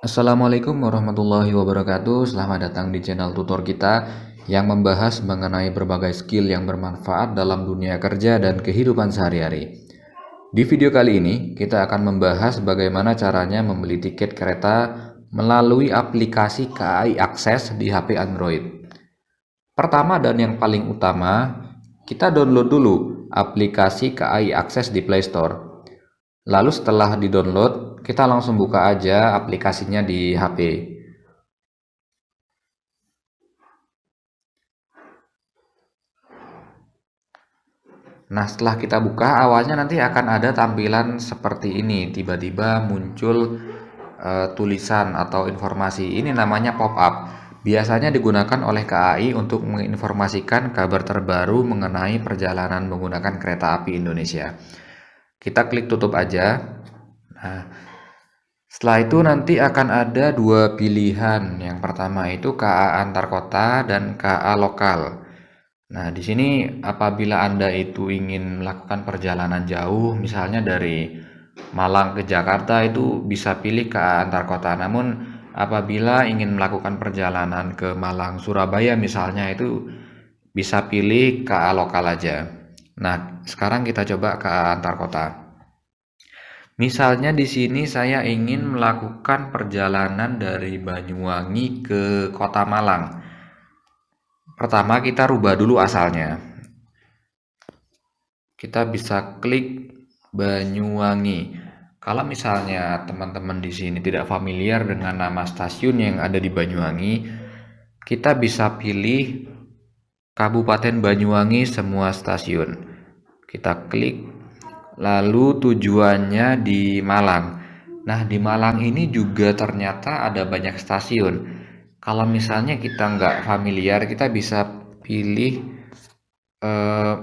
Assalamualaikum warahmatullahi wabarakatuh. Selamat datang di channel tutor kita yang membahas mengenai berbagai skill yang bermanfaat dalam dunia kerja dan kehidupan sehari-hari. Di video kali ini, kita akan membahas bagaimana caranya membeli tiket kereta melalui aplikasi KAI Akses di HP Android. Pertama dan yang paling utama, kita download dulu aplikasi KAI Akses di Play Store. Lalu setelah di-download, kita langsung buka aja aplikasinya di HP. Nah, setelah kita buka, awalnya nanti akan ada tampilan seperti ini. Tiba-tiba muncul tulisan atau informasi. Ini namanya pop-up. Biasanya digunakan oleh KAI untuk menginformasikan kabar terbaru mengenai perjalanan menggunakan kereta api Indonesia. Kita klik tutup aja. Nah, setelah itu nanti akan ada dua pilihan. Yang pertama itu KA antar kota dan KA lokal. Nah, di sini apabila Anda itu ingin melakukan perjalanan jauh, misalnya dari Malang ke Jakarta itu bisa pilih KA antar kota. Namun apabila ingin melakukan perjalanan ke Malang, Surabaya misalnya itu bisa pilih KA lokal aja. Nah, sekarang kita coba KA antar kota. Misalnya di sini saya ingin melakukan perjalanan dari Banyuwangi ke Kota Malang. Pertama kita rubah dulu asalnya. Kita bisa klik Banyuwangi. Kalau misalnya teman-teman di sini tidak familiar dengan nama stasiun yang ada di Banyuwangi, kita bisa pilih Kabupaten Banyuwangi semua stasiun. Kita klik, lalu tujuannya di Malang. Nah, di Malang ini juga ternyata ada banyak stasiun. Kalau misalnya kita nggak familiar, kita bisa pilih eh,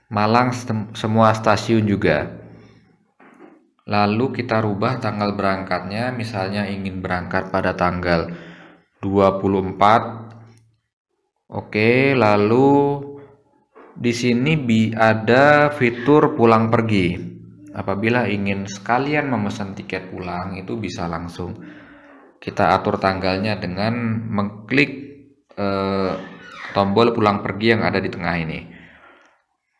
Malang semua stasiun juga. Lalu kita rubah tanggal berangkatnya, misalnya ingin berangkat pada tanggal 24. Oke, lalu di sini ada fitur pulang pergi. Apabila ingin sekalian memesan tiket pulang, itu bisa langsung kita atur tanggalnya dengan mengklik tombol pulang pergi yang ada di tengah ini.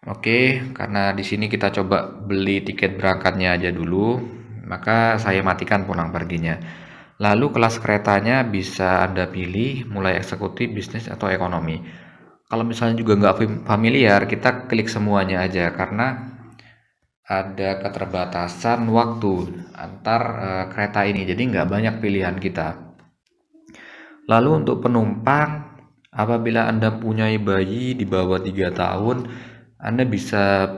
Oke, karena di sini kita coba beli tiket berangkatnya aja dulu, maka saya matikan pulang perginya. Lalu kelas keretanya bisa Anda pilih mulai eksekutif, bisnis, atau ekonomi. Kalau misalnya juga nggak familiar, kita klik semuanya aja karena ada keterbatasan waktu antar kereta ini, jadi nggak banyak pilihan kita. Lalu untuk penumpang, apabila Anda punya bayi di bawah 3 tahun, Anda bisa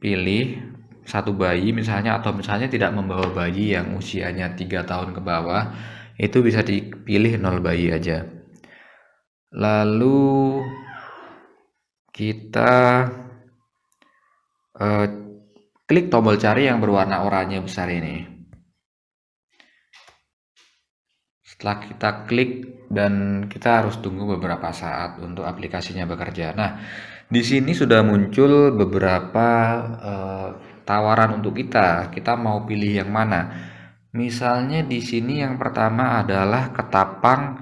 pilih satu bayi misalnya, atau misalnya tidak membawa bayi yang usianya 3 tahun ke bawah, itu bisa dipilih 0 bayi aja. Lalu kita klik tombol cari yang berwarna oranye besar ini. Setelah kita klik dan kita harus tunggu beberapa saat untuk aplikasinya bekerja. Nah, di sini sudah muncul beberapa tawaran untuk kita. Kita mau pilih yang mana? Misalnya di sini yang pertama adalah Ketapang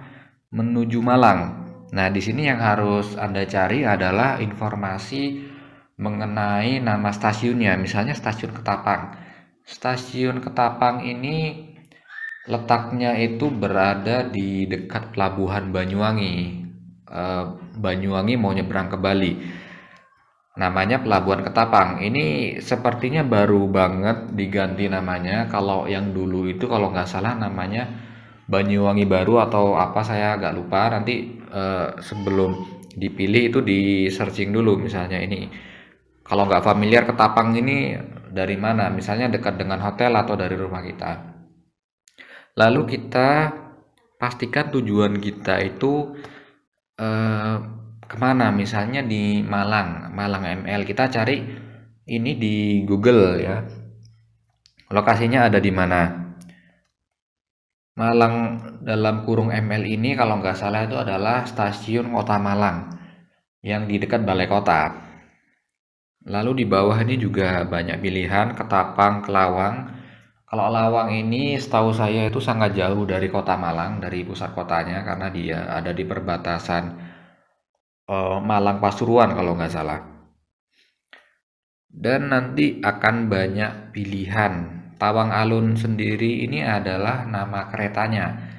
menuju Malang. Nah, di sini yang harus Anda cari adalah informasi mengenai nama stasiunnya. Misalnya stasiun Ketapang. Stasiun Ketapang ini letaknya itu berada di dekat pelabuhan Banyuwangi. Banyuwangi mau nyebrang ke Bali. Namanya Pelabuhan Ketapang. Ini sepertinya baru banget diganti namanya. Kalau yang dulu itu kalau nggak salah namanya Banyuwangi Baru atau apa, saya agak lupa. Nanti sebelum dipilih itu di searching dulu. Misalnya ini, kalau nggak familiar Ketapang ini dari mana? Misalnya dekat dengan hotel atau dari rumah kita. Lalu kita pastikan tujuan kita itu kemana. Misalnya di Malang ML. Kita cari ini di Google ya. Lokasinya ada di mana? Malang dalam kurung ML ini kalau nggak salah itu adalah stasiun Kota Malang yang di dekat Balai Kota. Lalu di bawah ini juga banyak pilihan, Ketapang, Kelawang. Kalau Lawang ini setahu saya itu sangat jauh dari kota Malang, dari pusat kotanya, karena dia ada di perbatasan Malang Pasuruan kalau nggak salah. Dan nanti akan banyak pilihan. Tawang Alun sendiri ini adalah nama keretanya.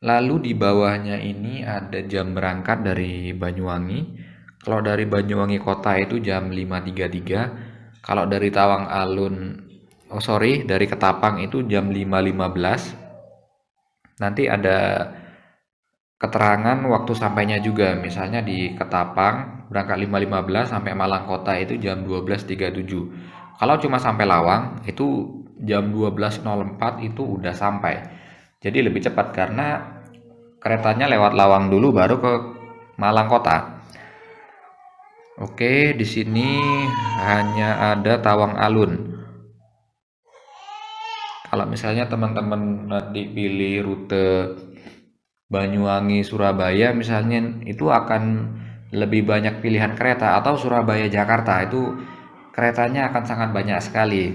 Lalu di bawahnya ini ada jam berangkat dari Banyuwangi. Kalau dari Banyuwangi kota itu jam 5.33. Kalau dari Tawang Alun, oh sorry, dari Ketapang itu jam 5.15. Nanti ada keterangan waktu sampainya juga. Misalnya di Ketapang berangkat 5.15 sampai Malang kota itu jam 12.37. Kalau cuma sampai Lawang itu jam 12.04 itu udah sampai. Jadi lebih cepat karena keretanya lewat Lawang dulu baru ke Malang kota. Oke, di sini hanya ada Tawang Alun. Kalau misalnya teman-teman nanti pilih rute Banyuwangi Surabaya misalnya, itu akan lebih banyak pilihan kereta, atau Surabaya Jakarta itu keretanya akan sangat banyak sekali,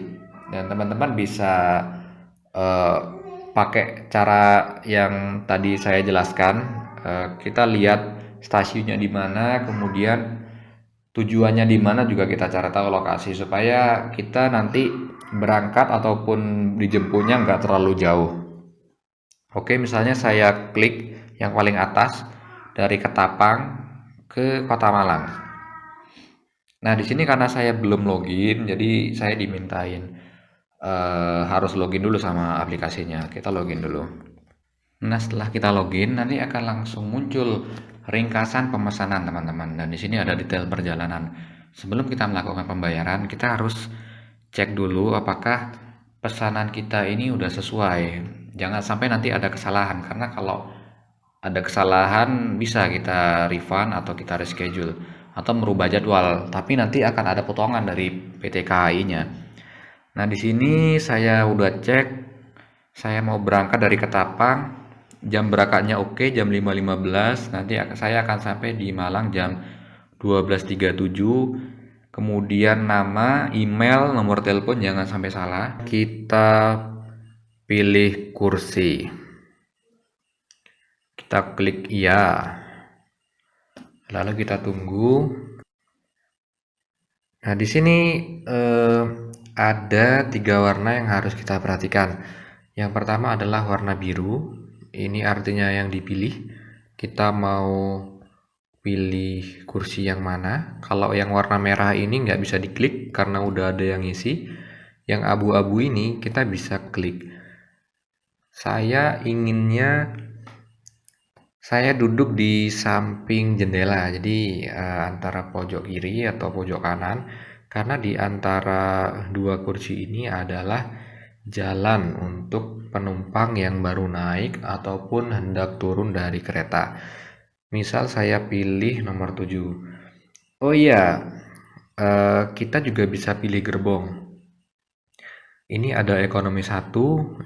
dan teman-teman bisa eh, pakai cara yang tadi saya jelaskan. Kita lihat stasiunnya di mana, kemudian tujuannya di mana, juga kita cari tahu lokasi supaya kita nanti berangkat ataupun dijemputnya nggak terlalu jauh. Oke, misalnya saya klik yang paling atas dari Ketapang ke Kota Malang. Nah, di sini karena saya belum login, jadi saya dimintain harus login dulu sama aplikasinya. Kita login dulu. Nah, setelah kita login, nanti akan langsung muncul ringkasan pemesanan, teman-teman. Dan di sini ada detail perjalanan. Sebelum kita melakukan pembayaran, kita harus cek dulu apakah pesanan kita ini udah sesuai. Jangan sampai nanti ada kesalahan, karena kalau ada kesalahan bisa kita refund atau kita reschedule atau merubah jadwal, tapi nanti akan ada potongan dari PT KAI-nya. Nah, di sini saya udah cek, saya mau berangkat dari Ketapang, jam berangkatnya oke, jam 5.15, nanti saya akan sampai di Malang jam 12.37. Kemudian nama, email, nomor telepon jangan sampai salah. Kita pilih kursi. Kita klik iya. Lalu kita tunggu. Nah, di sini ada 3 warna yang harus kita perhatikan. Yang pertama adalah warna biru. Ini artinya yang dipilih. Kita mau pilih kursi yang mana. Kalau yang warna merah ini nggak bisa diklik karena udah ada yang ngisi. Yang abu-abu ini kita bisa klik. Saya inginnya saya duduk di samping jendela, jadi antara pojok kiri atau pojok kanan, karena di antara 2 kursi ini adalah jalan untuk penumpang yang baru naik ataupun hendak turun dari kereta. Misal saya pilih nomor 7. Oh iya, kita juga bisa pilih gerbong. Ini ada ekonomi 1,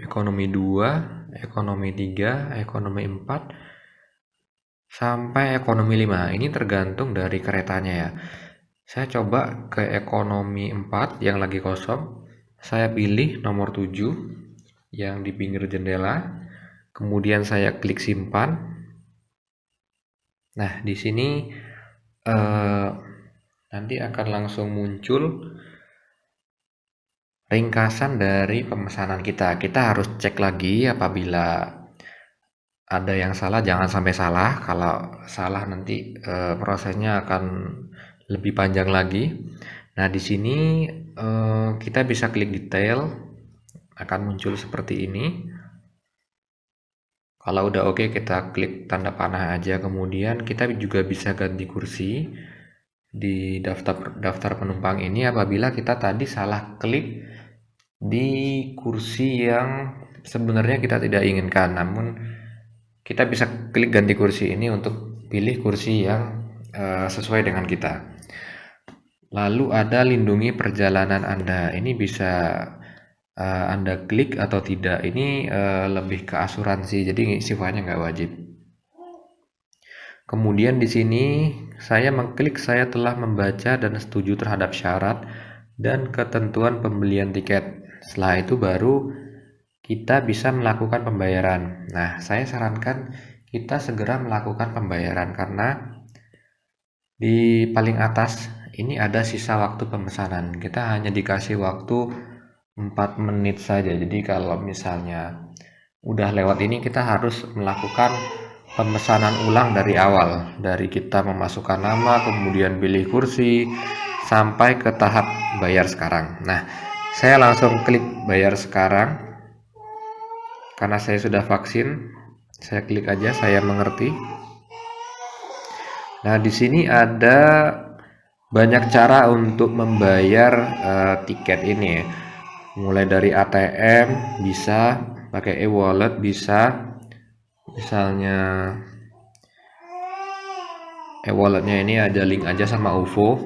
ekonomi 2, ekonomi 3, ekonomi 4, sampai ekonomi 5. Ini tergantung dari keretanya ya. Saya coba ke ekonomi 4 yang lagi kosong. Saya pilih nomor 7 yang di pinggir jendela. Kemudian saya klik simpan. Nah, di sini nanti akan langsung muncul ringkasan dari pemesanan kita. Kita harus cek lagi apabila ada yang salah, jangan sampai salah. Kalau salah nanti prosesnya akan lebih panjang lagi. Nah, di sini kita bisa klik detail, akan muncul seperti ini. Kalau udah oke, kita klik tanda panah aja. Kemudian kita juga bisa ganti kursi di daftar penumpang ini apabila kita tadi salah klik di kursi yang sebenarnya kita tidak inginkan. Namun kita bisa klik ganti kursi ini untuk pilih kursi yang sesuai dengan kita. Lalu ada lindungi perjalanan Anda. Ini bisa Anda klik atau tidak. Ini lebih ke asuransi, jadi sifatnya nggak wajib. Kemudian di sini saya mengklik saya telah membaca dan setuju terhadap syarat dan ketentuan pembelian tiket. Setelah itu baru kita bisa melakukan pembayaran. Nah, saya sarankan kita segera melakukan pembayaran karena di paling atas ini ada sisa waktu pemesanan. Kita hanya dikasih waktu 4 menit saja. Jadi kalau misalnya udah lewat ini, kita harus melakukan pemesanan ulang dari awal. Dari kita memasukkan nama, kemudian pilih kursi, sampai ke tahap bayar sekarang. Nah, saya langsung klik bayar sekarang. Karena saya sudah vaksin, saya klik aja, saya mengerti. Nah, di sini ada banyak cara untuk membayar tiket ini ya. Mulai dari ATM bisa, pakai e-wallet bisa. Misalnya e-walletnya ini ada link aja sama OVO.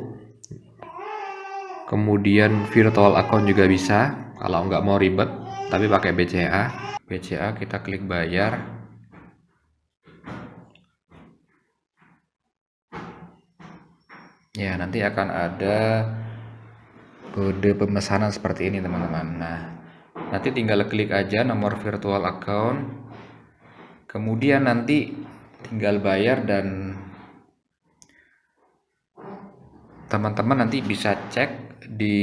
Kemudian virtual account juga bisa, kalau nggak mau ribet, tapi pakai BCA. BCA kita klik bayar. Ya, nanti akan ada kode pemesanan seperti ini teman-teman. Nah, nanti tinggal klik aja nomor virtual account, kemudian nanti tinggal bayar dan teman-teman nanti bisa cek di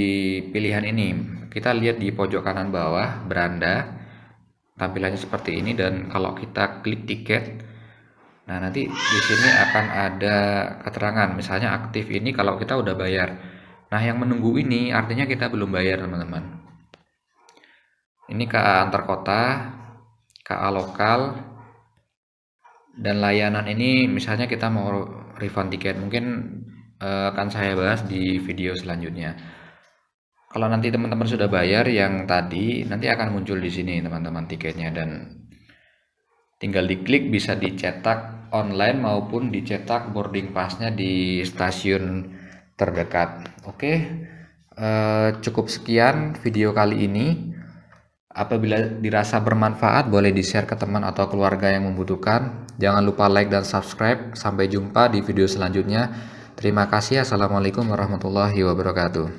pilihan ini. Kita lihat di pojok kanan bawah beranda tampilannya seperti ini, dan kalau kita klik tiket, nah nanti di sini akan ada keterangan misalnya aktif ini kalau kita udah bayar. Nah, yang menunggu ini artinya kita belum bayar teman-teman. Ini KA antar kota, KA lokal, dan layanan ini misalnya kita mau refund tiket, mungkin akan saya bahas di video selanjutnya. Kalau nanti teman-teman sudah bayar yang tadi, nanti akan muncul di sini teman-teman tiketnya, dan tinggal diklik, bisa dicetak online maupun dicetak boarding passnya di stasiun terdekat. Oke, cukup sekian video kali ini. Apabila dirasa bermanfaat, boleh di-share ke teman atau keluarga yang membutuhkan. Jangan lupa like dan subscribe. Sampai jumpa di video selanjutnya. Terima kasih. Assalamualaikum warahmatullahi wabarakatuh.